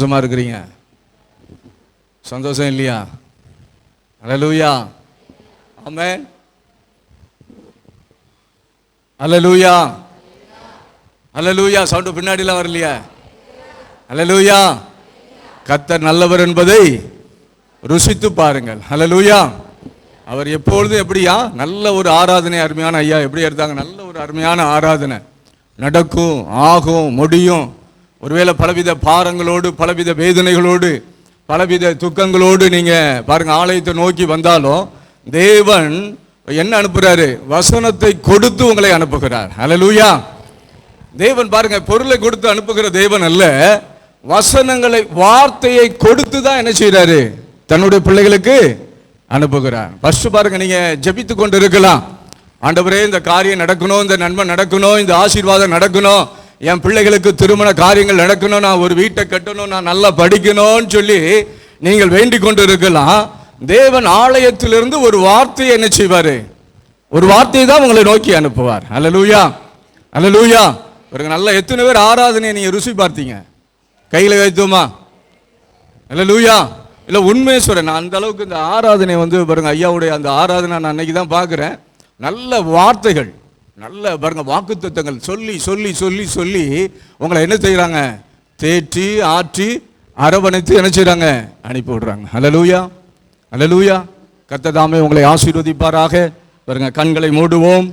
சந்தோஷமா இருக்கிறீங்க? சந்தோஷம் இல்லையா? அல்லேலூயா, ஆமென், அல்லேலூயா, அல்லேலூயா. சவுண்ட் பின்னாடிலாம் வரலையா? அல்லேலூயா. கர்த்தர் நல்லவர் என்பதை ருசித்து பாருங்கள். அல்லேலூயா. அவர் எப்பொழுதும் எப்படியா நல்ல ஒரு ஆராதனை, அருமையான ஐயா எப்படி எடுத்தாங்க, நல்ல ஒரு அருமையான ஆராதனை நடக்கும், ஆகும், முடியும். ஒருவேளை பலவித பாரங்களோடு, பலவித வேதனைகளோடு, பலவித துக்கங்களோடு நீங்க பாருங்க ஆலயத்தை நோக்கி வந்தாலும் தேவன் என்ன அனுப்புறாரு? வசனத்தை கொடுத்து உங்களை அனுப்புகிறார். அல்லேலூயா. தேவன் பாருங்க பொருளை கொடுத்து அனுப்புகிற தேவன் அல்ல, வசனங்களை, வார்த்தையை கொடுத்து தான் என்ன செய்யறாரு? தன்னுடைய பிள்ளைகளுக்கு அனுப்புகிறார். ஃபர்ஸ்ட் பாருங்க, நீங்க ஜெபித்து கொண்டு இருக்கலாம், ஆண்டவரே இந்த காரியம் நடக்கணும், இந்த நன்மை நடக்கணும், இந்த ஆசீர்வாதம் நடக்கணும், என் பிள்ளைகளுக்கு திருமண காரியங்கள் நடக்கணும், நான் ஒரு வீட்டை கட்டணும், நான் நல்லா படிக்கணும்னு சொல்லி நீங்கள் வேண்டிக் கொண்டு இருக்கலாம். தேவன் ஆலயத்திலிருந்து ஒரு வார்த்தையை என்ன செய்வாரு? ஒரு வார்த்தையை தான் உங்களை நோக்கி அனுப்புவார். அல்லேலூயா, அல்லேலூயா. பாருங்க, நல்ல எத்தனை பேர் ஆராதனையை நீங்க ருசி பார்த்தீங்க? கையில வைத்தோமா? அல்லேலூயா. இல்லை உண்மையை சொல்றேன், நான் அந்த அளவுக்கு இந்த ஆராதனை பாருங்க ஐயாவுடைய அந்த ஆராதனை நான் அன்னைக்கு தான் பார்க்குறேன். நல்ல வார்த்தைகள், நல்ல பாருங்க வாக்குத்தத்தங்கள் சொல்லி சொல்லி சொல்லி சொல்லி உங்களை என்ன செய்கிறாங்க? தேற்றி ஆற்றி அரவணைத்து என்ன செய்கிறாங்க? அனுப்பி விடுறாங்க. அல்லேலூயா, அல்லேலூயா. கர்த்தர் தாமே உங்களை ஆசீர்வதிப்பாராக. பாருங்க, கண்களை மூடுவோம்.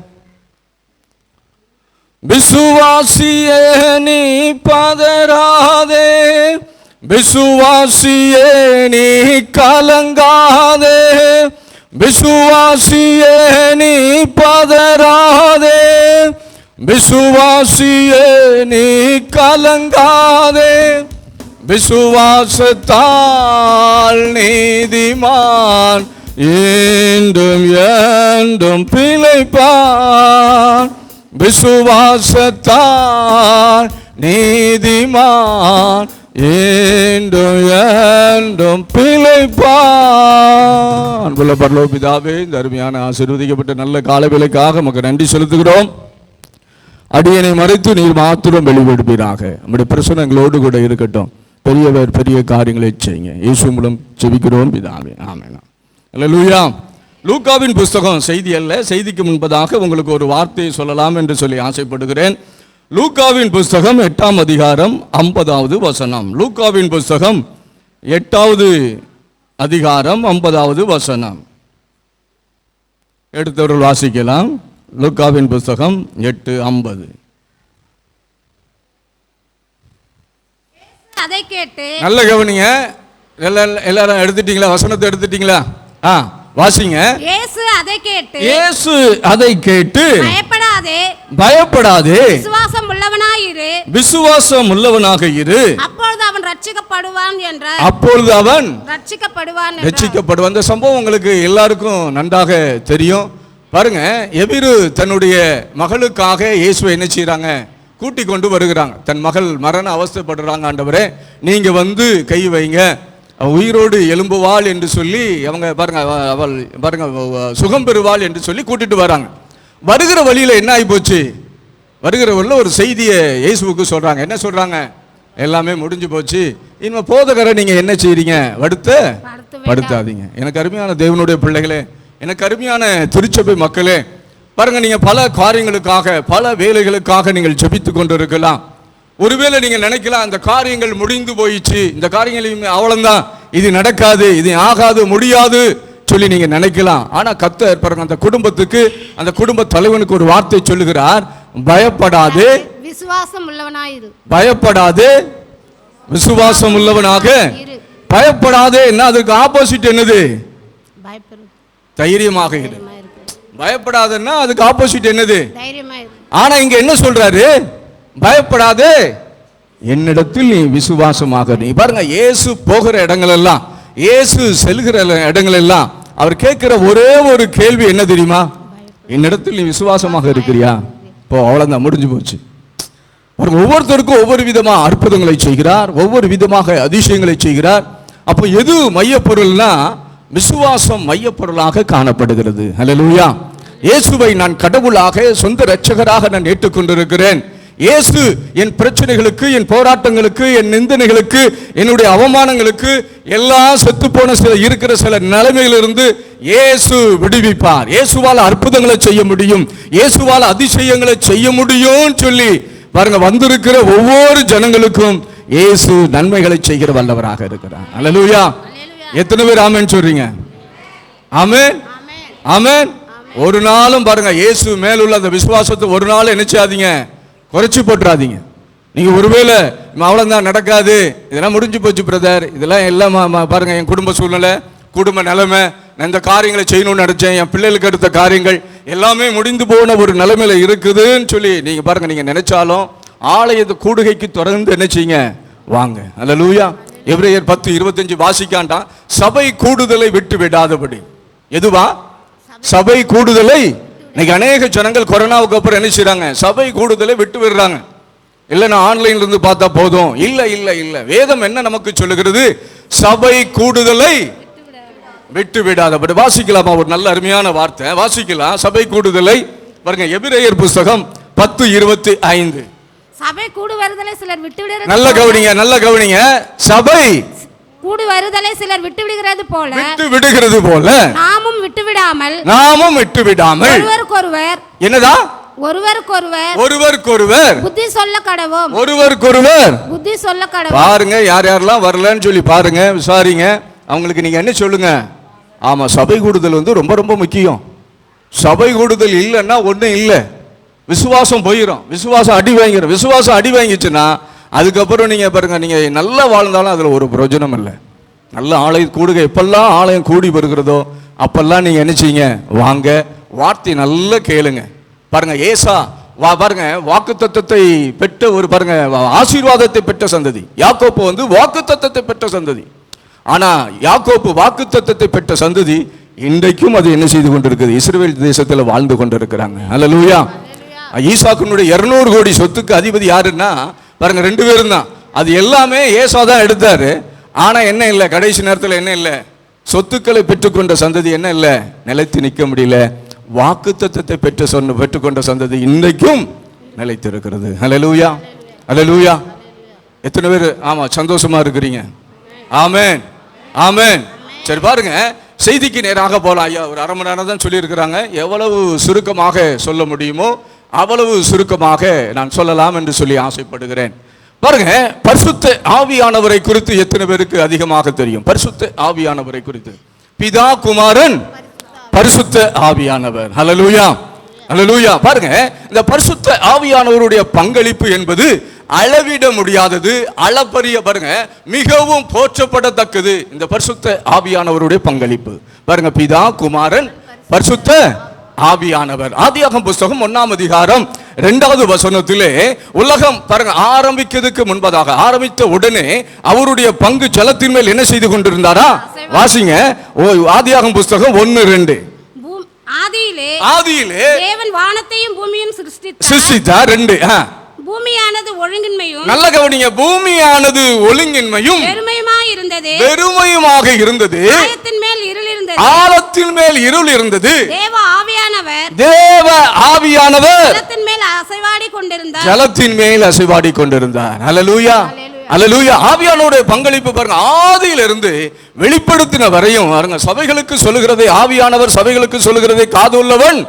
விசுவாசியே நீ பதறாதே, விசுவாசியே நீ கலங்காதே, விசுவாசியே நீ பதறாதே, விசுவாசியே நீ கலங்காதே. விசுவாசத்தால் நீதிமான் என்றும் என்றும் பிழைப்பான். விசுவாசத்தால் நீதிமான் என்றும் என்றும் பிழைப்பான். அன்புள்ள பரலோக பிதாவே, இந்த அருமையான ஆசீர்வதிக்கப்பட்ட நல்ல கால வேளைக்காக உமக்கு நன்றி செலுத்துகிறோம். அடியனை மறைத்து நீர் மாத்திரம் வெளிப்படுப்பீராக. நம்முடைய பிரசனங்களோடு கூட இருக்கட்டும். பெரியவர் பெரிய காரியங்களை செய்யுங்க. இயேசு மூலம் ஜெபிக்கிறோம் பிதாவே, ஆமென். அல்லேலூயா. லூக்காவின் புஸ்தகம், செய்தி அல்ல, செய்திக்கு முன்பதாக உங்களுக்கு ஒரு வார்த்தையை சொல்லலாம் என்று சொல்லி ஆசைப்படுகிறேன். லூக்காவின் புஸ்தகம் 8ஆம் அதிகாரம் 50வது வசனம். லூக்காவின் புஸ்தகம் 8வது அதிகாரம் 50வது வசனம். எடுத்தவர்கள் வாசிக்கலாம். லூக்காவின் புஸ்தகம் 8:50. அதை கேட்டு நல்ல கவனிங்க. எல்லாரும் எடுத்துட்டீங்களா? வசனத்தை எடுத்துட்டீங்களா? வாசிங்க. இயேசு அதை கேட்டு பயப்படாதே, பயப்படாதே, விசுவாசம் உள்ளவனாயிரு, விசுவாசம் உள்ளவனாக இரு, அப்பொழுது அவன் ரட்சிக்கப்படுவான் என்றார். அப்பொழுது அவன் ரட்சிக்கப்படுவான். அந்த சம்பவம் உங்களுக்கு எல்லாருக்கும் நன்றாக தெரியும். பாருங்க, எபிரு தன்னுடைய மகளுக்காக இயேசுவை என்ன செய்யறாங்க? கூட்டி கொண்டு வருகிறாங்க. தன் மகள் மரண அவஸ்தைப்படுறாங்க. ஆண்டவரே, நீங்க கை வைங்க, உயிரோடு எழும்புவாள் என்று சொல்லி அவங்க பாருங்க, அவள் பாருங்க சுகம் பெறுவாள் என்று சொல்லி கூட்டிட்டு வராங்க. வருகிற வழியில என்ன ஆகி போச்சு? வருகிற வழியில் ஒரு செய்தியை இயேசுவுக்கு சொல்றாங்க. என்ன சொல்றாங்க? எல்லாமே முடிஞ்சு போச்சு, இனிமே போதகரை நீங்க என்ன செய்றீங்க? படுத்தாதீங்க. எனக்கு அருமையான தேவனுடைய பிள்ளைகளே, எனக்கு அருமையான திருச்சபை மக்களே, பாருங்க, நீங்க பல காரியங்களுக்காக, பல வேலைகளுக்காக நீங்கள் ஜெபித்து கொண்டு இருக்கலாம். ஒருவேளை நீங்க நினைக்கலாம், அந்த காரியங்கள் முடிந்து போயிடுச்சு, இந்த காரியங்கள் அவ்வளவுதான், இது நடக்காது, இது ஆகாது, முடியாது சொல்லி நீங்க நினைக்கலாம். ஆனா கர்த்தர் பாருங்க, அந்த குடும்பத்துக்கு, அந்த குடும்ப தலைவனுக்கு ஒரு வார்த்தை சொல்லுகிறார். பயப்படாதே, விசுவாசம் உள்ளவனாயிரு. பயப்படாதே, விசுவாசம் உள்ளவனாக. பயப்படாதே என்ன? அதுக்கு ஆப்போசிட் என்னது? தைரியமாக இரு. பயப்படாதன்னா அதுக்கு ஆப்போசிட் என்னது? ஆனா இங்க என்ன சொல்றாரு? பயப்படாதே, என்னிடத்தில் நீ விசுவாசமாக. நீ பாருங்க, இயேசு போகிற இடங்கள் எல்லாம், இயேசு செல்கிற இடங்கள் எல்லாம் அவர் கேட்கிற ஒரே ஒரு கேள்வி என்ன தெரியுமா? என்னிடத்தில் நீ விசுவாசமாக இருக்கிறியா? இப்போ அவ்வளவுதான், முடிஞ்சு போச்சு. ஒவ்வொருத்தருக்கும் ஒவ்வொரு விதமாக அற்புதங்களை செய்கிறார், ஒவ்வொரு விதமாக அதிசயங்களை செய்கிறார். அப்போ எது மையப்பொருள்னா விசுவாசம் மையப்பொருளாக காணப்படுகிறது. அல்லேலூயா. இயேசுவை நான் கடவுளாக, சொந்த இரட்சகராக நான் ஏற்றுக்கொண்டிருக்கிறேன். இயேசு என் பிரச்சனைகளுக்கு, என் போராட்டங்களுக்கு, என் நிந்தனைகளுக்கு, என்னுடைய அவமானங்களுக்கு எல்லாம் செத்து போன இருக்கிற சில நிலைமையிலிருந்து இயேசு விடுவிப்பார். இயேசுவால் அற்புதங்களை செய்ய முடியும், இயேசுவால் அதிசயங்களை செய்ய முடியும் சொல்லி பாருங்க, வந்திருக்கிற ஒவ்வொரு ஜனங்களுக்கும் இயேசு நன்மைகளை செய்கிற வல்லவராக இருக்கிறார். அல்லேலூயா. எத்தனை பேர் ஆமென் சொல்றீங்க? ஆமென், ஆமென். ஒரு நாளும் பாருங்க, இயேசு மேலுள்ள அந்த விசுவாசத்தை ஒரு நாள் என்ன செய்யாதீங்க, குறைச்சி போட்டுறாதீங்க. நீங்க ஒருவேளை அவ்வளவுதான் நடக்காது, இதெல்லாம் முடிஞ்சு போச்சு பிரதர், இதெல்லாம் எல்லாம் பாருங்க என் குடும்ப சூழ்நிலை, குடும்ப நிலைமை, நான் இந்த காரியங்களை செய்யணும்னு நினைச்சேன், என் பிள்ளைகளுக்கு எடுத்த காரியங்கள் எல்லாமே முடிந்து போன ஒரு நிலைமையில இருக்குதுன்னு சொல்லி நீங்க பாருங்க, நீங்க நினைச்சாலும் ஆலயத்து கூடுகைக்கு தொடர்ந்து என்ன செய்யுங்க, வாங்க. அல்லேலூயா. எபிரேயர் 10:25 வாசிக்காண்டா, சபை கூடுதலை விட்டு விடாதபடி. எதுவா? சபை கூடுதலை. இன்னைக்கு அநேக ஜனங்கள் கொரோனாவுக்கு அப்புறம் என்ன செய்றாங்க, சபை கூடுதலை விட்டு விடுறாங்க. இல்ல நான் ஆன்லைன்ல இருந்து பார்த்தா போதும். இல்ல இல்ல இல்ல, வேதம் என்ன நமக்கு சொல்லுகிறது? சபை கூடுதலை விட்டு விடாதபடி. வாசிக்கலாமா? ஒரு நல்ல அருமையான வார்த்தை வாசிக்கலாம். சபை கூடுதலை பாருங்க, எபிரேயர் புஸ்தகம் 10:25. சபை கூடு வருதலை சிலர் விட்டு விடுகிறது. நல்ல கவனிங்க, நல்ல கவனிங்க. சபை கூடு வருதலை சிலர் விட்டு விடுகிறது போல, விட்டு விடுகிறது போல நாமும் விட்டு விடாமல் ஒருவருக்கொருவர் என்னதா ஒருவருக்கொருவர் புத்தி சொல்ல கடவோம். ஒருவருக்கொருவர் புத்தி சொல்ல கடவோம். பாருங்க, யார் யாரெல்லாம் வரலன்னு சொல்லி பாருங்க, விசாரிங்க. அவங்களுக்கு நீங்க என்ன சொல்லுங்க? ஆமா, சபை கூடுதல் வந்து ரொம்ப ரொம்ப முக்கியம். சபை கூடுதல் இல்லைன்னா ஒண்ணும் இல்லை, விசுவாசம் போயிடும், விசுவாசம் அடி வாங்கிடும். விசுவாசம் அடி வாங்கிச்சுன்னா அதுக்கப்புறம் நீங்க பாருங்க, நீங்க நல்லா வாழ்ந்தாலும் அதுல ஒரு பிரயோஜனம் இல்லை. நல்ல ஆலயம் கூடுக, எப்பெல்லாம் ஆலயம் கூடி வருகிறதோ அப்பெல்லாம் நீங்க என்ன செய்யுங்க, வாங்க, வார்த்தை நல்லா கேளுங்க. பாருங்க, ஏசா பாருங்க, வாக்குத்தத்தத்தை பெற்ற ஒரு பாருங்க, ஆசீர்வாதத்தை பெற்ற சந்ததி. யாக்கோப்பு வந்து வாக்குத்தத்தத்தை பெற்ற சந்ததி. ஆனா யாக்கோப்பு வாக்குத்தத்தத்தை பெற்ற சந்ததி இன்றைக்கும் அது என்ன செய்து கொண்டிருக்குது? இஸ்ரவேல் தேசத்தில் வாழ்ந்து கொண்டிருக்கிறாங்க. அல்லேலூயா. ஈசாக்குனுடைய 200 கோடி சொத்துக்கு அதிபதி யாருன்னா பாருங்க, 2 பேரும் தான். அது எல்லாமே ஏசா தான் எடுத்தாரு. ஆனா என்ன இல்லை, கடைசி நேரத்தில் என்ன இல்லை, சொத்துக்களை பெற்றுக்கொண்ட சந்ததி என்ன இல்லை, நிலைத்து நிற்க முடியல. வாக்குத்தத்தத்தை பெற்றுக்கொண்ட சந்ததி இன்றைக்கும் நிலைத்திருக்கிறது. அல்லேலூயா, அல்லேலூயா. எத்தனை பேர் ஆமா சந்தோஷமா இருக்கிறீங்க? ஆமென், ஆமென். சரி பாருங்க, செய்திக்கு நேராக போலாம். ஐயா ஒரு 1/2 மணி நேரம் தான் சொல்லி இருக்கிறாங்க. எவ்வளவு சுருக்கமாக சொல்ல முடியுமோ அவ்வளவு சுருக்கமாக நான் சொல்லலாம் என்று சொல்லி ஆசைப்படுகிறேன். பாருங்க, பரிசுத்த ஆவியானவரை குறித்து எத்தனை பேருக்கு அதிகமாக தெரியும்? பரிசுத்த ஆவியானவரை குறித்து பிதா, குமாரன், பரிசுத்த ஆவியானவர். அல்லேலூயா, அல்லேலூயா. பாருங்க, இந்த பரிசுத்த ஆவியானவருடைய பங்களிப்பு என்பது அளவிட முடியாதது, அளப்பரிய பாருங்க, மிகவும் போற்றப்படத்தக்கது. இந்த பரிசுத்த ஆவியானவருடைய பங்களிப்பு பாருங்க, பிதா, குமாரன், பரிசுத்த ஆவியானவர். ஆதியாகமம் புஸ்தகம் 1ஆம் அதிகாரம் 2வது வசனத்திலே உலகம் பாருங்க ஆரம்பிக்கிறதுக்கு முன்பதாக, ஆரம்பித்த உடனே அவருடைய பங்கு ஜலத்தின் மேல் என்ன செய்து கொண்டிருந்தாரா? வாசிங்க, ஆதியாகமம் புஸ்தகம் 1:2. ஆதியிலே தேவன் வானத்தையும் பூமியையும் சிருஷ்டித்தார். 2 பூமியானது ஒழுங்கின்மையும், நல்ல கவனிங்க, பூமியானது ஒழுங்கின்மையும் வெறுமையுமாக இருந்தது. ஆழத்தின் மேல் இருள் இருந்தது. ஆழத்தின் மேல் இருள் இருந்தது. தேவ ஆவியானவர் ஜலத்தின் மேல் அசைவாடி கொண்டிருந்தார். ஜலத்தின் மேல் அசைவாடி கொண்டிருந்தார். அல்லேலூயா, அல்லேலூயா. ஆவியானவருடைய பங்களிப்பு பாருங்க, ஆதியிலிருந்து வெளிப்படுத்தின வரையும் பாருங்க, சபைகளுக்கு சொல்லுகிறதை ஆவியானவர், சபைகளுக்கு சொல்லுகிறதை காது உள்ளவன்.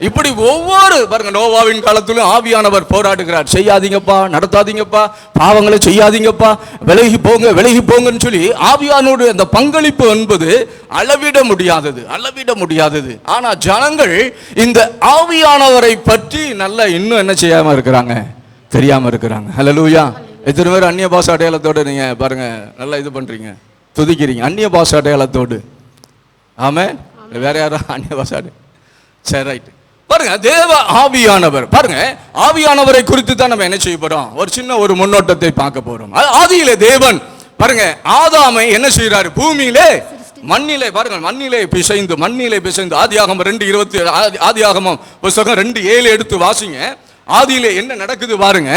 இப்படி ஒவ்வொரு பாருங்க, நோவாவின் காலத்திலும் ஆவியானவர் போராடுகிறார். செய்யாதீங்கப்பா, நடத்தாதீங்கப்பா, பாவங்களை செய்யாதீங்கப்பா, விலகி போங்க, விலகி போங்கன்னு சொல்லி ஆவியானோட அந்த பங்களிப்பு என்பது அளவிட முடியாதது, அளவிட முடியாதது. ஆனா ஜனங்கள் இந்த ஆவியானவரை பற்றி நல்லா இன்னும் என்ன செய்யாம இருக்கிறாங்க, தெரியாம இருக்கிறாங்க. அல்லேலூயா. எத்தனை பேர் அந்நிய பாஷ அடையாளத்தோடு நீங்க பாருங்க நல்லா இது பண்றீங்க, துதிக்கிறீங்க அந்நிய பாஷ அடையாளத்தோடு? ஆமென். வேற யாரும் அந்நிய பாஷ? சரி, ரைட். பாருங்க, தேவ ஆவியானவர். பாருங்க, ஆவியானவரை குறித்து தான் நம்ம என்ன செய்ய போறோம், ஒரு சின்ன ஒரு முன்னோட்டத்தை பார்க்க போறோம். ஆதியிலே தேவன் பாருங்க ஆதாமை என்ன செய்யறாரு, பூமியிலே மண்ணிலே பாருங்க, மண்ணிலே பிசைந்து ஆதியாகமம் 2:20, ஆதியாகமம் புத்தகம் 2:7 எடுத்து வாசிங்க. ஆதியிலே என்ன நடக்குது பாருங்க.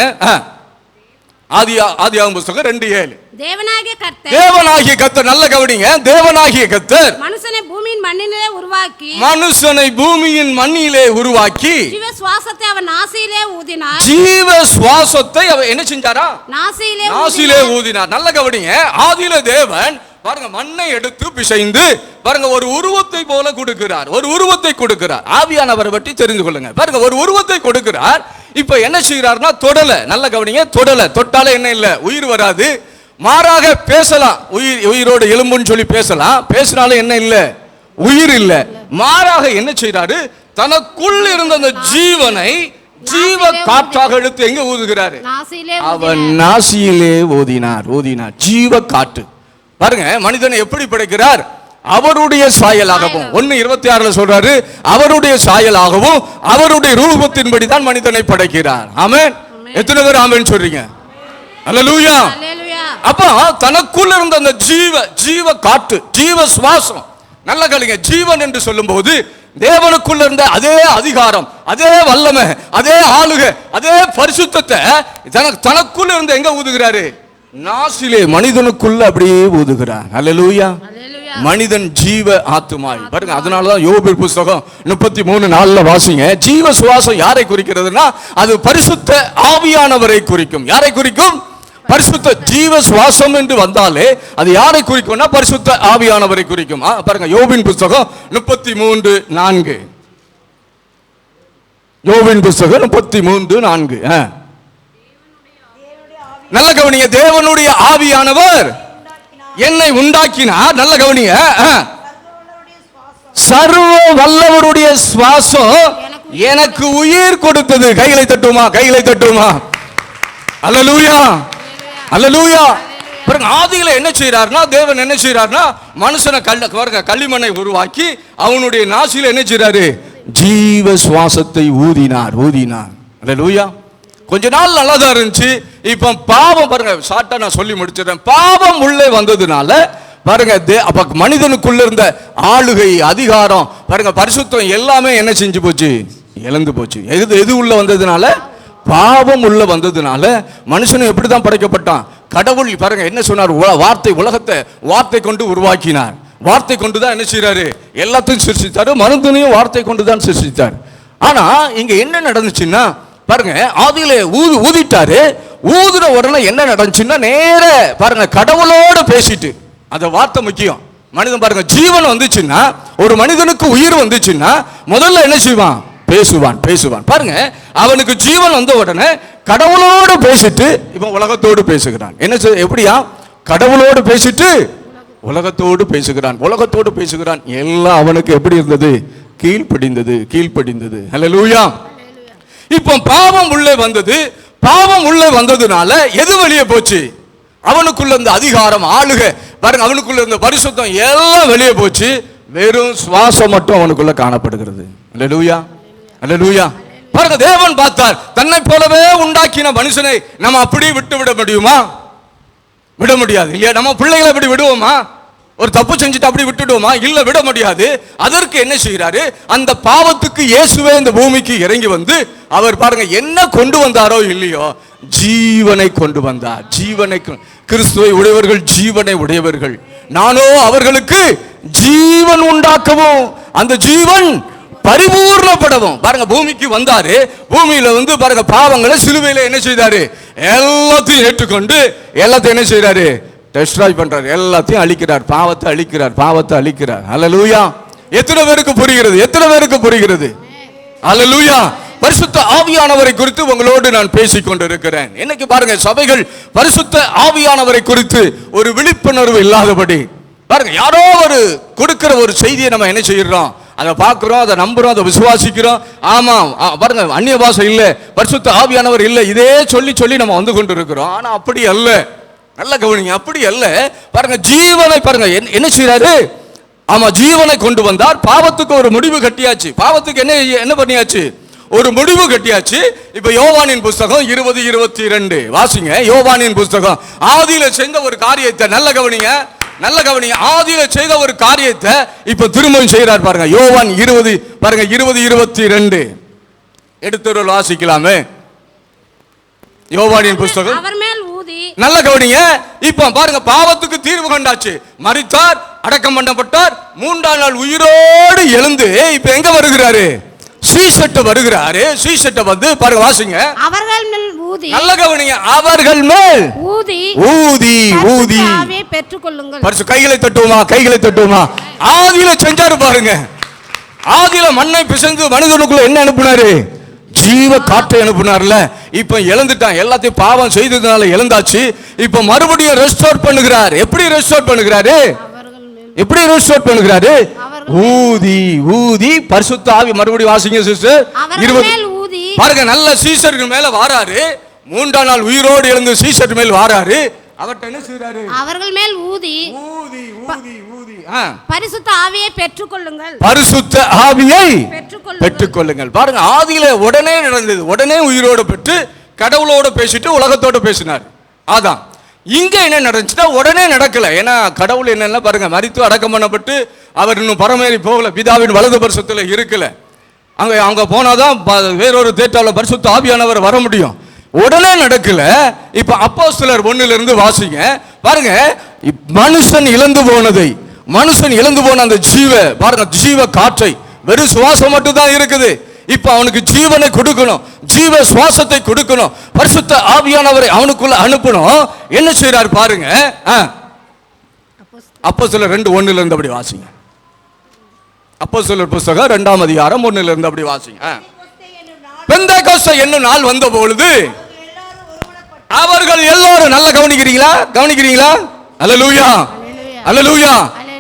ஆதியாகமம் புத்தகம் 2:7. தேவனாகிய கர்த்தர், நல்ல கவனிங்க, தேவனாகிய கர்த்தர் மனுஷனை பூமியின் மண்ணிலே உருவாக்கி மனுஷனை பூமியின் மண்ணிலே உருவாக்கி ஜீவ சுவாசத்தை அவன் நாசியிலே ஊதினார். ஜீவ சுவாசத்தை அவர் என்ன செஞ்சாரா? நாசியிலே ஊதினார். நல்ல கவனிங்க. ஆதியில தேவன் பாருங்க மண்ணை எடுத்து பிசைந்து பாருங்க ஒரு உருவத்தை போல கொடுக்கிறார். ஒரு உருவத்தை கொடுக்கிறார். ஆவியானவரை பற்றி தெரிந்து கொள்ளுங்க. பாருங்க ஒரு உருவத்தை கொடுக்கிறார். இப்ப என்ன செய்யறாருன்னா தொடல. நல்ல கவனிங்க. தொடல. தொட்டால என்ன இல்ல, உயிர் வராது. மாறாக பேசலாம். உயிரோடு எலும்புன்னு சொல்லி பேசலாம். பேசினாலும் என்ன இல்ல, உயிர் இல்ல. மாறாக என்ன செய்யறாரு? தனக்குள் இருந்த அந்த ஜீவனை ஜீவ காற்றாக எடுத்து எங்க ஊதுகிறாரு? அவன் நாசியிலே ஊதினார். ஜீவ காற்று. பாருங்க மனிதனை எப்படி படைக்கிறார்? அவருடைய சாயலாகவும். 1:26 சொல்றாரு, அவருடைய சாயலாகவும் அவருடைய ரூபத்தின்படி தான் மனிதனை படைக்கிறார். ஆமென். எத்தனை பேர் ஆமென் சொல்றீங்க? அல்லேலூயா. அப்ப தனக்குள்ள இருந்த அந்த ஜீவ காற்று, ஜீவ சுவாசம். நல்ல கலிங்க. ஜீவன் என்று சொல்லும் போது தேவனுக்குள்ள இருந்த அதே அதிகாரம், அதே வல்லமை, அதே ஆளுகை, அதே பரிசுத்தத்தை தனக்குள்ள இருந்து எங்க ஊதுகிறாரு? நாசிலே மனிதனுக்குள்ள அப்படியே ஊதுகிறார். அல்லேலூயா. மனிதன் ஜீவ ஆத்துமாய். பாருங்க அதனாலதான் யோபு புத்தகம் 33:4 வாசிங்க. ஜீவ சுவாசம் யாரை குறிக்கிறதுனா அது பரிசுத்த ஆவியானவரை குறிக்கும். யாரை குறிக்கும்? பரிசுத்த ஜீவ சுவாசம் என்று வந்தாலே அது யாரை குறிக்கும்னா பரிசுத்த ஆவியானவரை குறிக்கும். பாருங்க யோபின் புத்தகம் 33:4. யோபின் புத்தகம் 33:4. நல்ல கவனிங்க. தேவனுடைய ஆவியானவர் என்னை உண்டாக்கினார். நல்ல கவனிங்க. சர்வ வல்லவருடைய சுவாசம் எனக்கு உயிர் கொடுத்தது. கைகளை தட்டுமா? கைகளை தட்டுமா? அல்லேலூயா. அல்லேலூயா. பாருங்க ஆதியில என்ன செய்யறாருன்னா தேவன் என்ன செய்யறாருன்னா மனுஷனை களிமண்ணை உருவாக்கி அவனுடைய நாசில என்ன செய்யறாரு? ஜீவ சுவாசத்தை ஊதினார். அல்லேலூயா. கொஞ்ச நாள் நல்லா தான் இருந்துச்சு. இப்ப பாவம் பாருங்க ஷார்ட்டா நான் சொல்லி முடிச்சிடறேன். பாவம் உள்ளே வந்ததுனால பாருங்க அப்ப மனிதனுக்குள்ள இருந்த ஆளுகை, அதிகாரம், பாருங்க பரிசுத்தம் எல்லாமே என்ன செஞ்சு போச்சு? இழந்து போச்சு. எது உள்ள வந்ததுனால? பாவம் உள்ள வந்ததுனால மனுஷனும் எப்படிதான் படைக்கப்பட்டான்? கடவுள் பாருங்க என்ன சொன்னார்? வார்த்தை, உலகத்தை வார்த்தை கொண்டு உருவாக்கினார். வார்த்தை கொண்டு தான் என்ன செய்யறாரு? எல்லாத்தையும் சிருஷ்டித்தாரு. மனிதனையும் வார்த்தை கொண்டு தான் சிருஷ்டித்தார். ஆனா இங்க என்ன நடந்துச்சுன்னா பாருங்க ஆதியிலே ஊதிட்டாரு. ஊதுற உடனே என்ன நடந்துச்சுன்னா நேர பாருங்க கடவுளோடு பேசிட்டு. அந்த வார்த்தை முக்கியம். மனிதன் பாருங்க ஜீவன் வந்துச்சுன்னா, ஒரு மனிதனுக்கு உயிர் வந்துச்சுன்னா முதல்ல என்ன செய்வான்? பேசுவான். பாருங்க அவனுக்கு ஜீவன் வந்த உடனே கடவுளோடு பேசிட்டு இப்ப உலகத்தோடு பேசுகிறான். என்ன எப்படியா? கடவுளோடு பேசிட்டு உலகத்தோடு பேசுகிறான். எல்லாம் அவனுக்கு எப்படி இருந்தது? கீழ்ப்படிந்தது. அல்லேலூயா. இப்போ பாவம் உள்ளே வந்தது. பாவம் உள்ளே வந்ததுனால எது வெளியே போச்சு? அவனுக்குள்ள இருந்த அதிகாரம், ஆளுகை, பாருங்க அவனுக்குள்ள இருந்த பரிசுத்தம் எல்லாம் வெளியே போச்சு. வெறும் சுவாசம் மட்டும் அவனுக்குள்ள காணப்படுகிறது. அல்லேலூயா. அல்லேலூயா. பாருங்க தேவன் பார்த்தார், தன்னை போலவே உண்டாக்கின மனுஷனை நம்ம அப்படியே விட்டு விட முடியுமா? விட முடியாது இல்லையா? நம்ம பிள்ளைகளை அப்படி விடுவோமா? ஒரு தப்பு செஞ்சுட்டு அப்படி விட்டுடுவோமா? இல்ல, விட முடியாது. அதற்கு என்ன செய்யறாரு? அந்த பாவத்துக்கு இயேசுவே இந்த பூமிக்கு இறங்கி வந்து அவர் பாருங்க என்ன கொண்டு வந்தாரோ இல்லையோ, ஜீவனை கொண்டு வந்தார். கிறிஸ்துவை உடையவர்கள் ஜீவனை உடையவர்கள். நானோ அவர்களுக்கு ஜீவன் உண்டாக்கவும் அந்த ஜீவன் பரிபூர்ணப்படவும். பாருங்க பூமிக்கு வந்தாரு. பூமியில வந்து பாருங்க பாவங்களை சிலுவையில என்ன செய்தாரு? எல்லாத்தையும் ஏற்றுக்கொண்டு எல்லாத்தையும் என்ன செய்யறாரு? டெஸ்ட்ராய் பண்றாரு. எல்லாத்தையும் அழிக்கிறார். பாவத்தை அழிக்கிறார். அல்லேலூயா. எத்தனை பேருக்கு புரிகிறது? அல்லேலூயா. பரிசுத்த ஆவியானவரை குறித்து உங்களோடு நான் பேசிக் கொண்டிருக்கிறேன். இன்னைக்கு பாருங்க சபைகள் பரிசுத்த ஆவியானவரை குறித்து ஒரு விழிப்புணர்வு இல்லாதபடி பாருங்க யாரோ ஒரு கொடுக்கிற ஒரு செய்தியை நம்ம என்ன செய்யறோம்? அதை பார்க்கிறோம், அதை நம்புறோம், அதை விசுவாசிக்கிறோம். ஆமா பாருங்க அந்நிய பாஷை இல்ல, பரிசுத்த ஆவியானவர் இல்ல, இதே சொல்லி நம்ம வந்து கொண்டு இருக்கிறோம். ஆனா அப்படி அல்ல. நல்ல கவனிங்க, அப்படி அல்ல. பாருங்க ஜீவனை பாருங்க என்ன செய்யறாரு? ஆமா ஜீவனை கொண்டு வந்தார். பாவத்துக்கு ஒரு முடிவு கட்டியாச்சு. பாவத்துக்கு என்ன பண்ணியாச்சு? ஒரு முடிவு கட்டியாச்சு. இப்ப யோவானின் புஸ்தகம் 20:22 வாசிங்க. யோவானின் புஸ்தகம் ஆதியில செய்த ஒரு காரியத்தை நல்ல கவனிங்க. ஆதியில செய்த ஒரு காரியத்தை இப்ப திரும்பவும் செய்யறார் பாருங்க. யோவான் 20 பாருங்க 20:22 எடுத்து வாசிக்கலாமே. யோவானின் புஸ்தகம். ஊதி. நல்ல கவனிங்க. இப்ப பாருங்க, பாவத்துக்கு தீர்வு கண்டாச்சு, மரித்தார், அடக்கம் பண்ணப்பட்டார், 3ஆம் நாள் உயிரோடு எழுந்து இப்ப எங்க வருகிறாரு? சீசட்ட வருகிறாரு. சீசட்ட வந்து பாருங்க, வாசிங்க. அவர்கள் மேல் ஊதி. நல்ல கவனிங்க. அவர்கள் மேல் ஊதி ஊதி ஊதி ஆவியை பெற்றுக்கொள்ளுங்கள். பரிசு கைகளை தட்டுவோமா? கைகளை தட்டுவோமா? ஆதியில செஞ்சாரு பாருங்க. ஆதியில மண்ணை பிசைந்து மனிதனுக்குள்ள என்ன அனுப்புனாரு? ஜீவ காற்றை அனுப்புனார்ல. இப்ப இழந்துட்டான், எல்லாத்தையும் பாவம் செய்ததுனால இழந்தாச்சு. இப்ப மறுபடியும் ரெஸ்டோர் பண்ணுகிறார். எப்படி ரெஸ்டோர் பண்ணுகிறாரு? எப்படி ரெஸ்டோர் பண்ணுகிறாரு? ஊதி ஊதி பரிசுத்த ஆவி. மறுபடியும் வாசிங்க சிஸ்டர். 20 பாருங்க, நல்ல சீசர்கள் மேல வாராரு. 3ஆம் நாள் உயிரோடு எழுந்து சீசர் மேல் வாராரு. அவர்ட்ட என்ன செய்றாரு? அவர்கள் மேல் ஊதி ஊதி ஊதி ஊதி பரிசுத்த ஆவியை பெற்றுக்கொள்ளுங்கள். பரிசுத்த ஆவியை பெற்றுக்கொள்ளுங்கள். பாருங்க, ஆதியில உடனே நடந்தது. உடனே உயிரோடு பெற்று கடவுளோட பேசிட்டு உலகத்தோட பேசினார் ஆதாம். இங்க என்ன நடந்துச்சுன்னா உடனே நடக்கல. ஏன்னா கடவுள் என்னன்னா பாருங்க, மரித்து அடக்கம் பண்ணப்பட்டு அவர் இன்னும் பரமேறி போகல, பிதாவின் வலது பரிசுத்துல இருக்கல. அங்க போனாதான் வேறொரு தேட்டால பரிசுத்த ஆவியானவர் வர முடியும். உடனே நடக்கல. இப்ப அப்போஸ்தலர் 1 வாசிங்க பாருங்க. மனுஷன் இழந்து போனதை, மனுஷன் இழந்து போன அந்த பாருங்க, ஜீவ காற்றை, வெறும் சுவாசம் மட்டும் தான் இருக்குது. இப்ப அவனுக்கு ஜீவனை கொடுக்கணும், ஜீவ சுவாசத்தை கொடுக்கணும், பரிசுத்த ஆவியானவரை அவனுக்குள்ள அனுப்பணும். என்ன செய்றார் பாருங்க. அப்போஸ்தலர் 2:1 அப்படி வாசிங்க. அப்போஸ்தலர் புத்தகம் 2ஆம் அதிகாரம் 1 அப்படி வாசிங்க. பெந்தேகோஸ்தே என்னும் நாள் வந்த பொழுது அவர்கள் எல்லாரும், நல்லா கவனிக்கிறீங்களா? கவனிக்கிறீங்களா? அல்லேலூயா, அல்லேலூயா.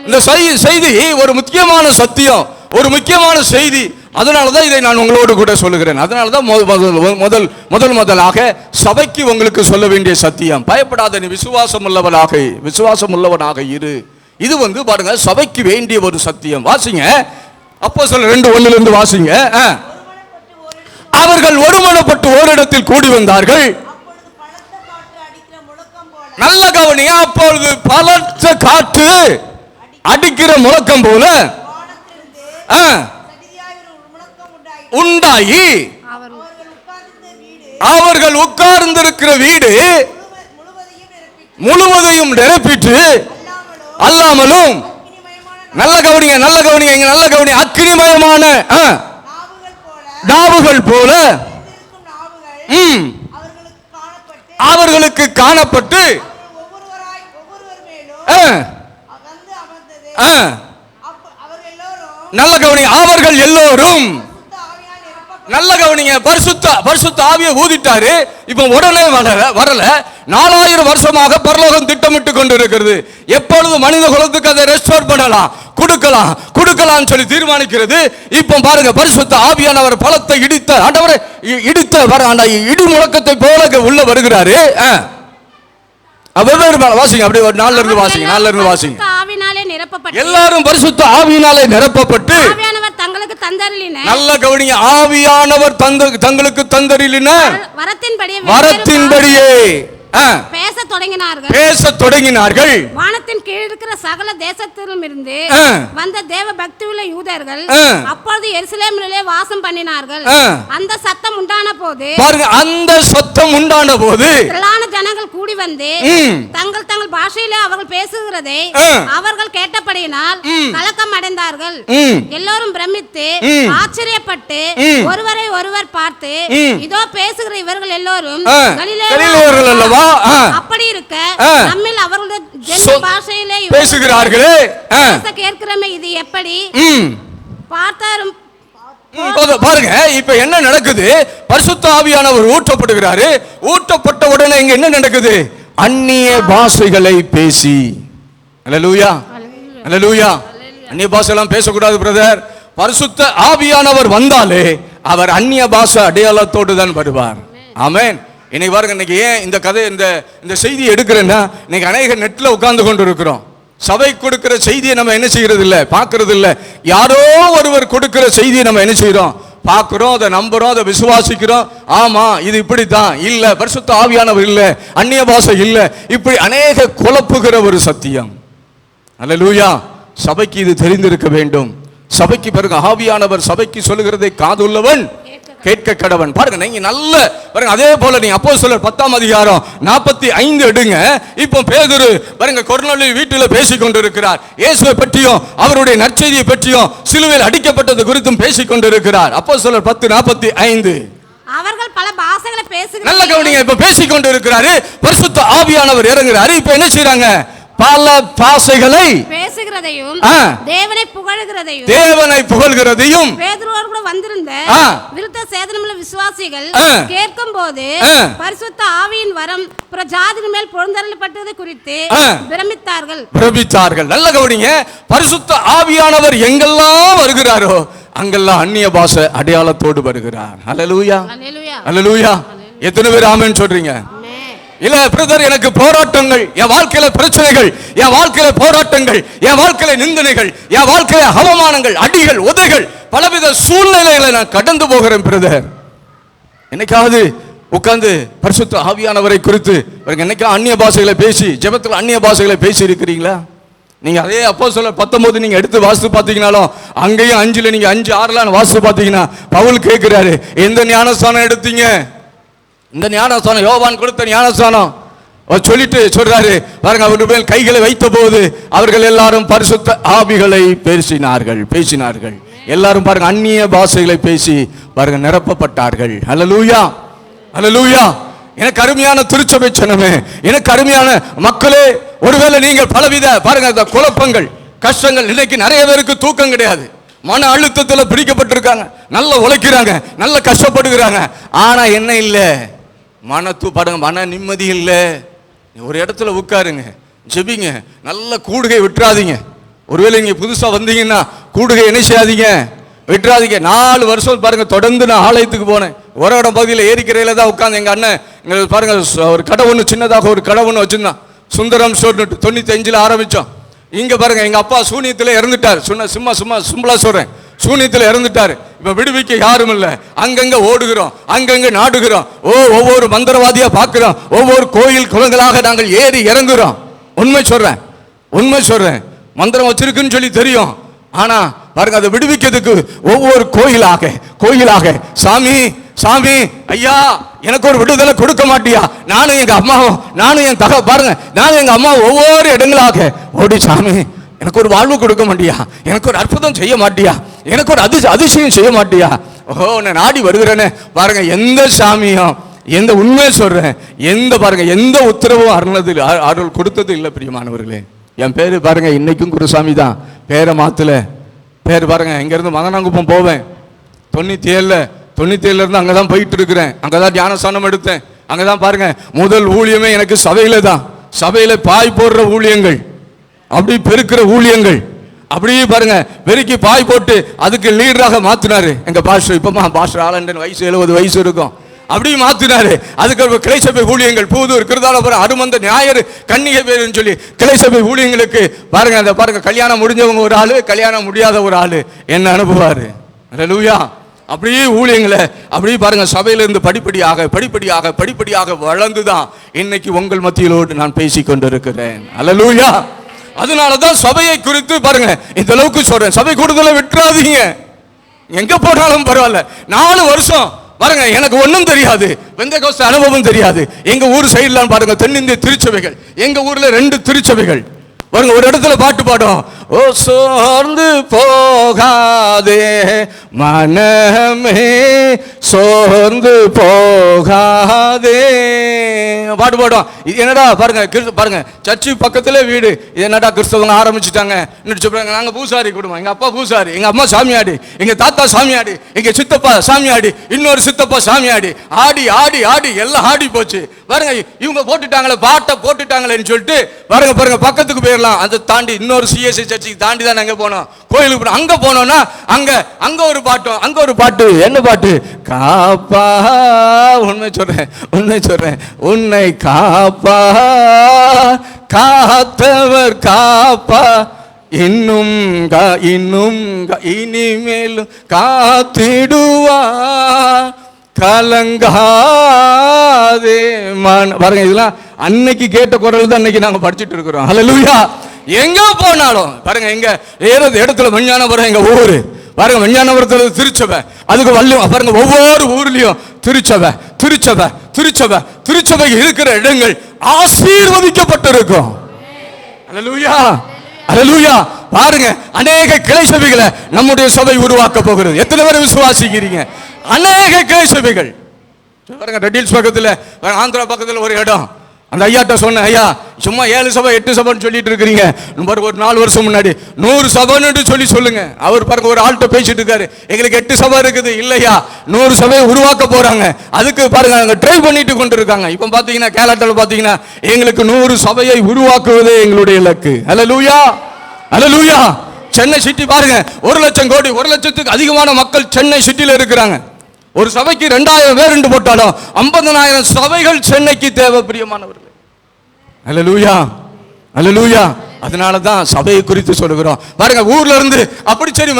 இந்த செய்தி ஒரு முக்கியமான சத்தியம், ஒரு முக்கியமான செய்தி. அதனாலதான் இதை நான் உங்களோடு கூட சொல்லுகிறேன். அதனாலதான் முதலாக சபைக்கு உங்களுக்கு சொல்ல வேண்டிய சத்தியம், பயப்படாத, நீ விசுவாசம் உள்ளவனாக இரு. இது வந்து பாருங்க, சபைக்கு வேண்டிய ஒரு சத்தியம். வாசிங்க, அப்போஸ்தலர் 2:1 வாசிங்க. அவர்கள் ஒருமனப்பட்டு ஓரிடத்தில் கூடி வந்தார்கள். நல்ல கவனிங்க. அப்பொழுது பலத்த காற்று அடிக்கிற முழக்கம் போல உண்டாகி அவர்கள் உட்கார்ந்திருக்கிற வீடு முழுவதையும் நிரப்பிட்டு, அல்லாமலும், நல்ல கவனிங்க, நல்ல கவனிங்க, நல்ல கவனிங்க, அக்கினிமயமான நாவுகள் போல அவர்களுக்கு காணப்பட்டு நல்ல கவனிங்க, அவர்கள் எல்லோரும், நல்ல கவனிங்க, பரிசுத்த ஆவியை ஊதிட்டாரு. இப்ப உடனே வரல. 4000 வருஷமாக பரலோகம் திட்டமிட்டு கொண்டிருக்கிறது. எப்பொழுது மனித குலத்துக்கு அதை ரெஸ்டோர் பண்ணலாம், கொடுக்கலாம் சொல்லி தீர்மானிக்கிறது. இப்ப பாருங்க, பரிசுத்த ஆவியானவர் பலத்தை இடித்த இடி முழக்கத்தை போல உள்ள வருகிறாரு. வாசிங்க, அப்படி 4 வாசிங்க. எல்லாரும் பரிசுத்த ஆவியினாலே நிரப்பப்பட்டு, தங்களுக்கு தந்தருளின, நல்ல கவனிங்க, ஆவியானவர் தங்களுக்கு தந்தருளின வரத்தின்படியே பேசத் தொடங்கினார்கள். வானத்தின் கீழ் இருக்கிற சகல தேசத்திலும் இருந்து வந்த தேவ பக்தி உள்ள யூதர்கள் அப்பொழுது எருசலேமிலே வாசம் பண்ணினார்கள். அந்த சத்தம் உண்டான போது, பாருங்க, அந்த சத்தம் உண்டான போது திரளான ஜனங்கள் கூடி வந்து தங்கள் பாஷையிலே அவர்கள் பேசுகிறதை அவர்கள் கேட்டபடியினால் கலக்கம் அடைந்தார்கள். எல்லோரும் பிரமித்து ஆச்சரியப்பட்டு ஒருவரை ஒருவர் பார்த்து, இதோ பேசுகிற இவர்கள் எல்லோரும் கலிலேயர்கள் அல்லவா? அப்படி இருக்க நம்மில் அவர்களுடைய பாஷையிலே பேசுகிறார்களே, கேட்கிறமே, இது எப்படி பார்த்தாரும். பாருங்க, இப்ப என்ன நடக்குது? பரிசுத்த ஆவியானவர் ஊற்றப்படுகிறாரு. ஊற்றப்பட்ட உடனே இங்க என்ன நடக்குது? அந்நிய பாஷைகளை பேசி. அல்லேலூயா, அல்லேலூயா. அந்நிய பாஷைலாம் பேசக்கூடாது பிரதர். பரிசுத்த ஆவியானவர் வந்தாலே அவர் அந்நிய பாஷை அடையாளத்தோடு தான் வருவார். ஆமென். இன்னைக்கு பாருங்க, இன்னைக்கு ஏன் இந்த கதை இந்த செய்தியை எடுக்கிறேன்னா, இன்னைக்கு அநேக நெட்ல உட்கார்ந்து கொண்டு இருக்கிறோம். சபை கொடுக்கிற செய்தியை நம்ம என்ன செய்யறது இல்ல, பார்க்கறது இல்ல. யாரோ ஒருவர் கொடுக்கிற செய்தியை நம்ம என்ன செய்யறோம்? பார்க்கிறோம், அதை நம்புறோம், அதை விசுவாசிக்கிறோம். ஆமா, இது இப்படித்தான். இல்ல, பரிசுத்த ஆவியானவர் இல்ல, அந்நிய பாஷை இல்ல, இப்படி அநேக குழப்புகிற ஒரு சத்தியம். அல்லேலூயா. சபைக்கு இது தெரிந்திருக்க வேண்டும். சபைக்கு பிறகு ஆவியானவர் சபைக்கு சொல்லுகிறதை காதுள்ளவன் கேட்க கடவன். பாருங்க நீங்க நல்ல பாருங்க. அதே போல நீங்க அப்போஸ்தலர் 10ஆம் அதிகாரம் 45 எடுங்க. இப்போ பேதுரு பாருங்க கொர்நேலியு வீட்டில் பேசிக் கொண்டிருக்கிறார். இயேசுவை பற்றியும் அவருடைய நற்செய்தியை பற்றியும் சிலுவையில் அடிக்கப்பட்டது குறித்தும் பேசிக் கொண்டிருக்கிறார். அப்போஸ்தலர் 10:45. அவர்கள் பல பாஷைகளை பேசுகிறார்கள். நல்ல கவனிங்க. இப்ப பேசிக் கொண்டிருக்கிறாரு. பரிசுத்த ஆவியானவர் இறங்குறாரு. இப்ப என்ன செய்றாங்க? பல பாஷைகளை பேசுகிறதையும் தேவனை புகழ்கிறதையும் பேதுருவோடு கூட வந்திருந்த விருத்த சேதனமுள்ள விசுவாசிகள் கேட்கும்போது பரிசுத்த ஆவியின் வரம் பிற ஜாதிகள் மேல் பொழுந்தருளப்பட்டது குறித்து பிரமித்தார்கள். நல்ல கவனிங்க. பரிசுத்த ஆவியானவர் எங்கெல்லாம் வருகிறாரோ அங்கெல்லாம் அந்நிய பாஷை அடையாளத்தோடு வருகிறார். அல்லேலூயா, அல்லேலூயா. எத்தனை பேர் ஆமென் சொல்றீங்க? இல்ல பிரதர், எனக்கு போராட்டங்கள், என் வாழ்க்கையில பிரச்சனைகள், என் வாழ்க்கையில போராட்டங்கள், என் வாழ்க்கையில நிந்தனைகள், என் வாழ்க்கையில அவமானங்கள், அடிகள், உதைகள், பலவித சூழ்நிலைகளை நான் கடந்து போகிறேன் பிரதர். என்னைக்காவது உட்கார்ந்து பரிசுத்த ஆவியானவரை குறித்து என்னைக்கா அந்நிய பாஷைகளை பேசி ஜெபத்தில் அந்நிய பாஷைகளை பேசி இருக்கிறீங்களா? நீங்க அதே அப்போஸ்தலர் 19 நீங்க எடுத்து வாசித்து பார்த்தீங்கனாலும் அங்கேயும் 5ல நீங்க 5-6 வாசித்து பார்த்தீங்கன்னா பவுல் கேட்கிறாரு, எந்த ஞானஸ்தானம் எடுத்தீங்க? இந்த ஞானஸ்தானம் யோவான் கொடுத்த ஞானஸ்தானம் சொல்லிட்டு சொல்றாரு பாருங்க. அவர்கள் மேல் கைகளை வைத்த போது அவர்கள் எல்லாரும் பரிசுத்த ஆவிகளை பேசினார்கள். எல்லாரும் பாருங்க அந்நிய பாஷைகளை பேசி பாருங்க நிரப்பப்பட்டார்கள். அல்லேலூயா, அல்லேலூயா. எனக்கு அருமையான திருச்சபை ஜனமே, எனக்கு அருமையான மக்களே, ஒருவேளை நீங்கள் பலவித பாருங்க இந்த குழப்பங்கள், கஷ்டங்கள், இன்னைக்கு நிறைய பேருக்கு தூக்கம் கிடையாது, மன அழுத்தத்தில் பிடிக்கப்பட்டிருக்காங்க, நல்லா உழைக்கிறாங்க, நல்ல கஷ்டப்படுகிறாங்க. ஆனா என்ன இல்லை? பாருங்க மன நிம்மதி இல்லை. ஒரு இடத்துல உட்காருங்க, ஜெபிங்க, நல்ல கூடுகை விட்டுறாதீங்க. ஒருவேளை நீங்க புதுசா வந்தீங்கன்னா கூடுகை என்ன செய்யாதீங்க, விட்டுறாதீங்க. 4 வருஷம் பாருங்க தொடர்ந்து நான் ஆலயத்துக்கு போனேன். ஒரு பகுதியில் ஏரிக்கரையில தான் உட்காந்து எங்க அண்ணன் பாருங்க ஒரு கடை ஒன்று, சின்னதாக ஒரு கடை ஒன்று வச்சிருந்தான். சுந்தரம் ஸ்டோர் 95ல் ஆரம்பிச்சோம். இங்க பாருங்க எங்க அப்பா சூனியத்தில் இறந்துட்டார். சும்மா சொல்றேன், சூனியத்தில் இறந்துட்டாரு. இப்ப விடுவிக்க யாரும் இல்லை. அங்கங்க ஓடுகிறோம், அங்கங்க நாடுகிறோம். ஒவ்வொரு மந்திரவாதியா பார்க்கிறோம், ஒவ்வொரு கோயில் குளங்களாக நாங்கள் ஏறி இறங்குறோம். உண்மை சொல்றேன், மந்திரம் வச்சிருக்குன்னு சொல்லி தெரியும். ஆனா பாருங்க அதை விடுவிக்கிறதுக்கு ஒவ்வொரு கோயிலாக சாமி ஐயா எனக்கு ஒரு விடுதலை கொடுக்க மாட்டியா? நானும் எங்க அம்மாவும் ஒவ்வொரு இடங்களாக ஓடி, சாமி எனக்கு ஒரு வாழ்வு கொடுக்க மாட்டியா? எனக்கு ஒரு அற்புதம் செய்ய மாட்டியா? எனக்கு ஒரு அதிசயம் செய்ய மாட்டியா? நான் நாடி வருகிறேன்னு பாருங்க. எந்த சாமியும், எந்த உண்மையை சொல்றேன், எந்த உத்தரவும் அருள் கொடுத்தது இல்லை பிரியமானவர்களே. என் பேரு பாருங்க இன்னைக்கும் குருசாமி தான். பேரை மாத்தல. பேர் பாருங்க இங்க இருந்து மதனாங்குப்பம் போவேன். 97 இருந்து அங்கதான் போயிட்டு இருக்கிறேன். அங்கதான் தியானஸ்தானம் எடுத்தேன். அங்கதான் பாருங்க முதல் ஊழியமே எனக்கு சபையில பாய் போடுற ஊழியங்கள், அப்படி பெருக்கிற ஊழியங்கள், அப்படியே பாருங்க பெருக்கி பாய் போட்டு அதுக்கு லீடராக மாத்தினாரு எங்க பாஸ்டர். இப்பமா பாஸ்டர் ஆலண்டன் வயசு 70 வயசு இருக்கும். அப்படியே மாத்தினாரு. அதுக்கு கிளை சபை ஊழியங்கள், பூதூர், கிருதாலபுரம், அருமந்த, ஞாயிறு, கன்னிகை பேருன்னு சொல்லி கிளை சபை ஊழியங்களுக்கு பாருங்க அந்த பாருங்க கல்யாணம் முடிஞ்சவங்க ஒரு ஆளு, கல்யாணம் முடியாத ஒரு ஆளு என்ன அனுப்புவாரு. அல்லேலூயா. அப்படியே ஊழியங்களை அப்படியே பாருங்க சபையிலிருந்து படிப்படியாக வளர்ந்துதான் இன்னைக்கு உங்கள் மத்தியிலோடு நான் பேசிக் கொண்டிருக்கிறேன். அல்லேலூயா. அதனாலதான் சபையை குறித்து பாருங்க இந்த அளவுக்கு சொல்றேன், சபை கூடுதலை விட்டுறாதீங்க. எங்க போனாலும் பரவாயில்ல. 4 வருஷம் பாருங்க எனக்கு ஒன்றும் தெரியாது, பெந்தெகோஸ்தே அனுபவம் தெரியாது. எங்க ஊர் சைடுலாம் பாருங்க தென்னிந்திய திருச்சபைகள், எங்க ஊர்ல 2 திருச்சபைகள் பாருங்க. ஒரு இடத்துல பாட்டு பாடும், ஓ சோர்ந்து போகாதே மனமே சோர்ந்து போகாதே பாட்டு பாடும். இது என்னடா பாருங்க சர்ச்சு பக்கத்துல வீடு, இது என்னடா கிறிஸ்தவங்க ஆரம்பிச்சுட்டாங்க. நாங்க பூசாரி குடும்பம், எங்க அப்பா பூசாரி, எங்க அம்மா சாமியாடி, எங்க தாத்தா சாமியாடி, எங்க சித்தப்பா சாமியாடி, இன்னொரு சித்தப்பா சாமியாடி, ஆடி ஆடி ஆடி எல்லாம் ஆடி போச்சு. பாருங்க இவங்க போட்டுட்டாங்களே பாட்டை போட்டுட்டாங்களேன்னு சொல்லிட்டு பாருங்க பக்கத்துக்கு போயிடலாம். அதை தாண்டி இன்னொரு சிஎஸ்ஐ சர்ச்சுக்கு தாண்டி தான் அங்க போனோம், கோயிலுக்கு போனோம். அங்க போனோம்னா அங்க ஒரு பாட்டு, என்ன பாட்டு? காப்பா, உண்மை சொல்றேன் உன்னை காப்பா, காத்தவர் காப்பா, இன்னும் இனிமேலும் காத்திடுவா, கலங்காதே பாருங்க. இதெல்லாம் அன்னைக்கு கேட்ட குரல் தான் அன்னைக்கு நாங்க படிச்சுட்டு இருக்கிறோம். அல்லேலூயா. எங்க போனாலும் பாருங்க, எங்க ஏறது இடத்துல மஞ்ஞானபுரம் எங்க ஊரு பாருங்க விஞ்ஞானபுரத்தில் திருச்சபை, அதுக்கு பாருங்க ஒவ்வொரு ஊர்லயும் திருச்சபை திருச்சபை திருச்சபை திருச்சபை இருக்கிற இடங்கள் ஆசீர்வதிக்கப்பட்டிருக்கும். அல்லேலூயா அல்லேலூயா. பாருங்க அநேக கிளை சபைகளை நம்முடைய சபை உருவாக்க போகிறது. எத்தனை பேர் விசுவாசிக்கிறீங்க? அநேக கிளை சபைகள். பாருங்க ரெட்டில்ஸ் பக்கத்துல, ஆந்திரா பக்கத்துல ஒரு இடம், அந்த ஐயாட்ட சொன்னேன், ஐயா சும்மா 7 சபை 8 சபைன்னு சொல்லிட்டு இருக்கிறீங்க, ஒரு 4 வருஷம் முன்னாடி 100 சபைன்னு சொல்லுங்க. அவர் பாருங்க ஒரு ஆள்கிட்ட பேசிட்டு இருக்காரு, எங்களுக்கு 8 சபை இருக்குது. இல்லையா, 100 சபையை உருவாக்க போறாங்க. அதுக்கு பாருங்க அங்க ட்ரை பண்ணிட்டு கொண்டு இருக்காங்க. இப்ப பாத்தீங்கன்னா கேரளாவில் பாத்தீங்கன்னா எங்களுக்கு 100 சபையை உருவாக்குவதே எங்களுடைய இலக்கு. அல்லேலூயா அல்லேலூயா. சென்னை சிட்டி பாருங்க 1 லட்சம் கோடி, 1 லட்சத்துக்கு அதிகமான மக்கள் சென்னை சிட்டில இருக்கிறாங்க. ஒரு சபைக்கு 2000 பேர் என்று போட்டாலும் 50,000 சபைகள் சென்னைக்கு தேவை பிரியமானவர்கள். அல்லேலூயா அல்லேலூயா. அதனால தான் சபையை குறித்து சொல்லுகிறோம். பாருங்க ஊர்ல இருந்து அப்படி சரி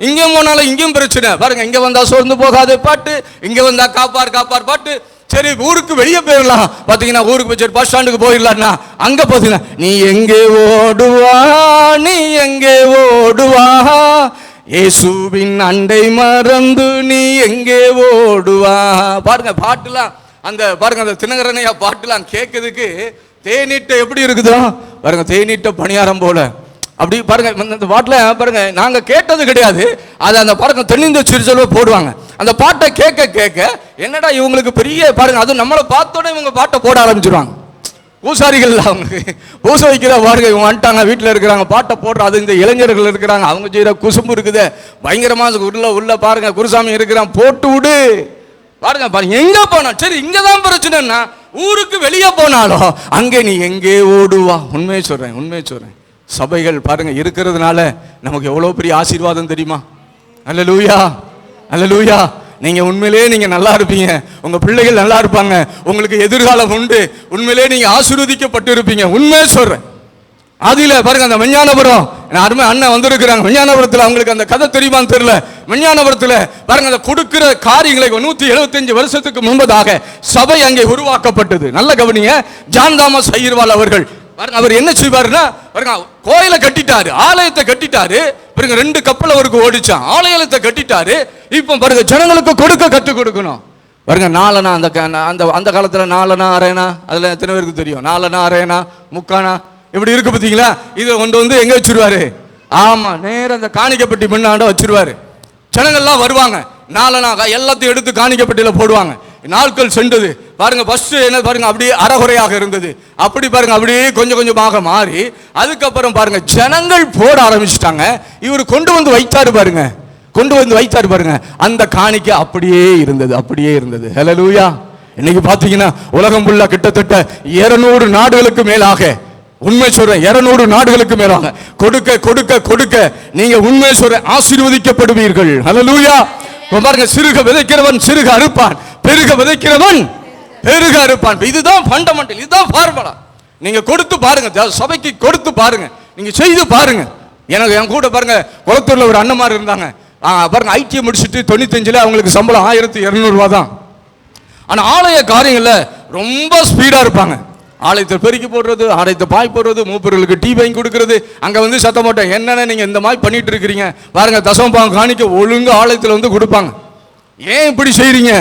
இங்கேயும் போனாலும் இங்கேயும் பிரச்சனை. பாருங்க இங்க வந்தா சோர்ந்து போகாத பாட்டு, இங்க வந்தா காப்பார் காப்பார் பாட்டு. சரி ஊருக்கு வெளியே போயிடலாம், பாத்தீங்கன்னா ஊருக்கு போய் பஸ் ஸ்டாண்டுக்கு போயிடலாம்னா அங்க பாத்தீங்கன்னா நீ எங்கே ஓடுவா நீ எங்கே ஓடுவா, இயேசுவின் அண்டை மறந்து நீ எங்கே ஓடுவா. பாருங்க பாட்டுலாம் அந்த பாருங்க அந்த தினகரனையா பாட்டுலாம் கேட்கறதுக்கு தேநீட்ட எப்படி இருக்குதோ பாருங்க, தேநீட்ட பணியாரம் போல அப்படி பாருங்க. அந்த பாட்டில் பாருங்க நாங்க கேட்டது கிடையாது, அது அந்த பாருங்க தென்னிந்திய சிறுசொல்வ போடுவாங்க. அந்த பாட்டை கேட்க கேட்க என்னடா இவங்களுக்கு பெரிய பாருங்க, அது நம்மளை பார்த்தோன்னே இவங்க பாட்டை போட ஆரம்பிச்சிருவாங்க. பூசாரிகள் அவங்களுக்கு பூசை வைக்கிற பாருங்க, இவங்க வந்துட்டாங்க வீட்டில் இருக்கிறாங்க பாட்டை போடுற. அது இந்த இளைஞர்கள் இருக்கிறாங்க, அவங்க செய்கிற குசும்பு இருக்குது பயங்கரமா. உள்ள பாருங்க குருசாமி இருக்கிறான், போட்டு விடு பாருங்க. பாருங்க எங்க போனா சரி, இங்கதான் பிரச்சனைன்னா ஊருக்கு வெளியே போனாலும் அங்கே நீ எங்கே ஓடுவா. உண்மையை சொல்றேன் உண்மையை சொல்றேன். சபைகள் பாருங்க இருக்கிறதுனால நமக்கு எவ்வளவு பெரிய ஆசீர்வாதம் தெரியுமா? அல்லேலூயா அல்லேலூயா. நீங்க உண்மையிலேயே நீங்க நல்லா இருப்பீங்க, உங்க பிள்ளைகள் நல்லா இருப்பாங்க, உங்களுக்கு எதிர்காலம் உண்டு, உண்மையிலேயே நீங்க ஆசீர்வதிக்கப்பட்டு இருப்பீங்க. உண்மையை சொல்றேன். அதுல பாருங்க அந்த விஞ்ஞானபுரம் அருமை அண்ணன் வந்திருக்கிறாங்க. விஞ்ஞானபுரத்தில் அவங்களுக்கு அந்த கதை தெரியுமான்னு தெரியல. விஞ்ஞானபுரத்தில் பாருங்க அந்த கொடுக்கிற காரியங்களை 175 வருஷத்துக்கு முன்பதாக சபை அங்கே உருவாக்கப்பட்டது. நல்ல கவனிங்க. ஜான் தாமஸ் ஐயர்வால் அவர்கள் பாருங்க, அவர் என்ன செய்வாருன்னா பாருங்க கோயிலை கட்டிட்டாரு, ஆலயத்தை கட்டிட்டாரு. பாருங்க 2 கப்பல் அவருக்கு ஓடிச்சான், ஆலயத்தை கட்டிட்டாரு. இப்போ பாருங்க ஜனங்களுக்கு கொடுக்க கற்றுக் கொடுக்கணும். பாருங்க நாலனா அந்த காலத்துல நாலனா அரேனா, அதுல எத்தனை பேருக்கு தெரியும்? நாலனா அரேனா முக்கானா இப்படி இருக்கு பார்த்தீங்களா? இதை கொண்டு வந்து எங்க வச்சிருவாரு? ஆமா நேரம் அந்த காணிக்கப்பட்டி முன்னாண்ட வச்சிருவாரு. ஜனங்கள்லாம் வருவாங்க, நாலனா எல்லாத்தையும் எடுத்து காணிக்கப்பட்டியில போடுவாங்க. நாட்கள் சென்றது பாருங்க. ஃபர்ஸ்ட் என்ன பாருங்க அப்படியே அறகுறையாக இருந்தது, அப்படி பாருங்க அப்படியே கொஞ்சம் கொஞ்சமாக மாறி அதுக்கப்புறம் பாருங்க ஜனங்கள் போட ஆரம்பிச்சுட்டாங்க. இவர் கொண்டு வந்து வைத்தாரு பாருங்க, கொண்டு வந்து வைத்தாரு பாருங்க. அந்த காணிக்கை அப்படியே இருந்தது அப்படியே இருந்தது. ஹல்லேலூயா. இன்னைக்கு பாத்தீங்கன்னா உலகம் ஃபுல்லா கிட்டத்தட்ட 200 நாடுகளுக்கு மேலாக, உண்மை சொல்றேன் 200 நாடுகளுக்கு மேலாக கொடுக்க கொடுக்க கொடுக்க நீங்க உண்மை சொல்றேன் ஆசீர்வதிக்கப்படுவீர்கள். ஹல்லேலூயா. பாருங்க சிறுக விதைக்கிறவன் சிறுக அறுப்பான், பெருக விதைக்கிறவன் பெருக அறுப்பான். இதுதான் ஃபண்டமெண்டல், இதுதான் ஃபார்முலா. நீங்க கொடுத்து பாருங்க, சபைக்கு கொடுத்து பாருங்க, நீங்க செய்து பாருங்க. எனக்கு என் கூட பாருங்க குளத்தூர்ல ஒரு அண்ணமார் இருந்தாங்க. பாருங்க ஐடிஐ முடிச்சுட்டு 95ல அவங்களுக்கு சம்பளம் 1200 ரூபா தான். ஆனா ஆலய காரியங்கள்ல ரொம்ப ஸ்பீடா இருப்பாங்க. ஆலயத்தை பெருக்கி போடுறது, ஆலயத்தை பாய் போடுறது, மூப்பர்களுக்கு டீ வாங்கி கொடுக்கறது. அங்க வந்து சத்தம் போட்டேன், என்னென்ன நீங்க இந்த மாதிரி பண்ணிட்டு இருக்கிறீங்க பாருங்க. தசமபாகம் காணிக்க ஒழுங்கு ஆலயத்தில் வந்து கொடுப்பாங்க. ஏன் இப்படி செய்றீங்க?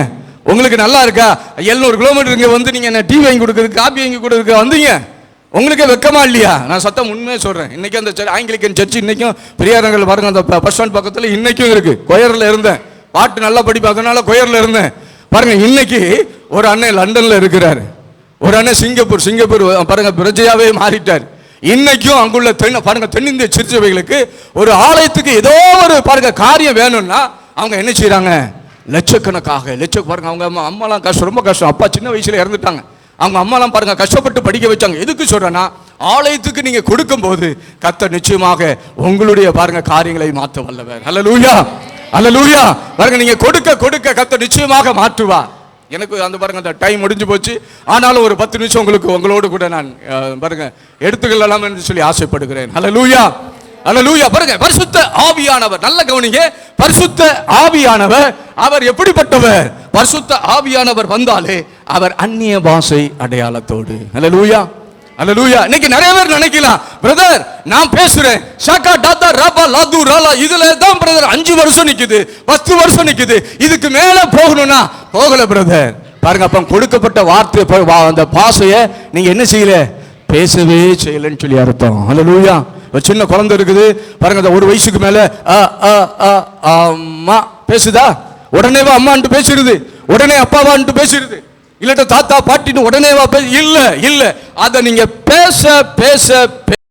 உங்களுக்கு நல்லா இருக்கா? 700 கிலோமீட்டர் இங்க வந்து நீங்க என்ன டீ வாங்கி கொடுக்கறதுக்கு காபி வாங்கி கொடுக்கறதுக்கு வந்தீங்க? உங்களுக்கு வெக்கமா இல்லையா? நான் சத்தம் உண்மையே சொல்றேன். இன்னைக்கு அந்த ஆங்கிலிக்கன் சர்ச் இன்னைக்கும் பெரியாரங்கள் பாருங்க அந்த பஸ் ஸ்டாண்ட் பக்கத்துல இன்னைக்கும் இருக்கு. கொயர்ல இருந்தேன், பாட்டு நல்லா படிப்பேன், அதனால கொயர்ல இருந்தேன். பாருங்க இன்னைக்கு ஒரு அண்ணன் லண்டன்ல இருக்கிறாரு, ஒரு அண்ணன் சிங்கப்பூர் பாருங்க பிரஜையாவே மாறிட்டார். இன்னைக்கும் அங்குள்ள பாருங்க தென்னிந்திய சிறுசபைகளுக்கு ஒரு ஆலயத்துக்கு ஏதோ ஒரு பாருங்க காரியம் வேணும்னா அவங்க என்ன செய்யறாங்க? லட்சக்கணக்காக பாருங்க. அவங்க அம்மாலாம் கஷ்டம், ரொம்ப கஷ்டம். அப்பா சின்ன வயசுல இறந்துட்டாங்க. அவங்க அம்மாலாம் பாருங்க கஷ்டப்பட்டு படிக்க வச்சாங்க. எதுக்கு சொல்றேன்னா ஆலயத்துக்கு நீங்க கொடுக்கும் போது கர்த்தர் நிச்சயமாக உங்களுடைய பாருங்க காரியங்களை மாற்ற வல்லவர். அல்லேலூயா அல்லேலூயா. பாருங்க நீங்க கொடுக்க கொடுக்க கர்த்தர் நிச்சயமாக மாற்றுவா. எனக்கு அந்த பாருங்க அந்த டைம் முடிஞ்சு போச்சு. ஆனாலும் ஒரு 10 நிமிஷம் உங்களோடு கூட நான் பாருங்க எடுத்துக்கொள்ளலாம் என்று சொல்லி ஆசைப்படுகிறேன். அல்லேலூயா அல்லேலூயா. பாருங்க பரிசுத்த ஆவியானவர், நல்ல கவனிங்க. பரிசுத்த ஆவியானவர் அவர் எப்படிப்பட்டவர்? பரிசுத்த ஆவியானவர் வந்தாலே அவர் அந்நிய பாஷை அடையாளத்தோடு. அல்லேலூயா அல்லேலூயா. இன்னைக்கு நிறைய பேர் நினைக்கலாம், பிரதர் நான் பேசுறேன் ஷாக்கா டாத்தா ராபா லாது ராலா இதுல தான் பிரதர் 5 வருஷம் நிக்குது, 10 வருஷம் நிக்குது, இதுக்கு மேல போகணும்னா போகல பிரதர். பாருங்க, அப்ப கொடுக்கப்பட்ட வார்த்தை அந்த பாசைய நீங்க என்ன செய்யல, பேசவே செய்யலன்னு சொல்லி அர்த்தம். அல்லேலூயா. ஒரு சின்ன குழந்தை இருக்குது பாருங்க, அந்த 1 வயசுக்கு மேல அம்மா பேசுதா, உடனேவா அம்மான்ட்டு பேசிடுது, உடனே அப்பாவான்ட்டு பேசிடுது, இல்லாட்ட தாத்தா பாட்டின்னு உடனேவா இல்ல இல்ல, அத நீங்க பேச பேச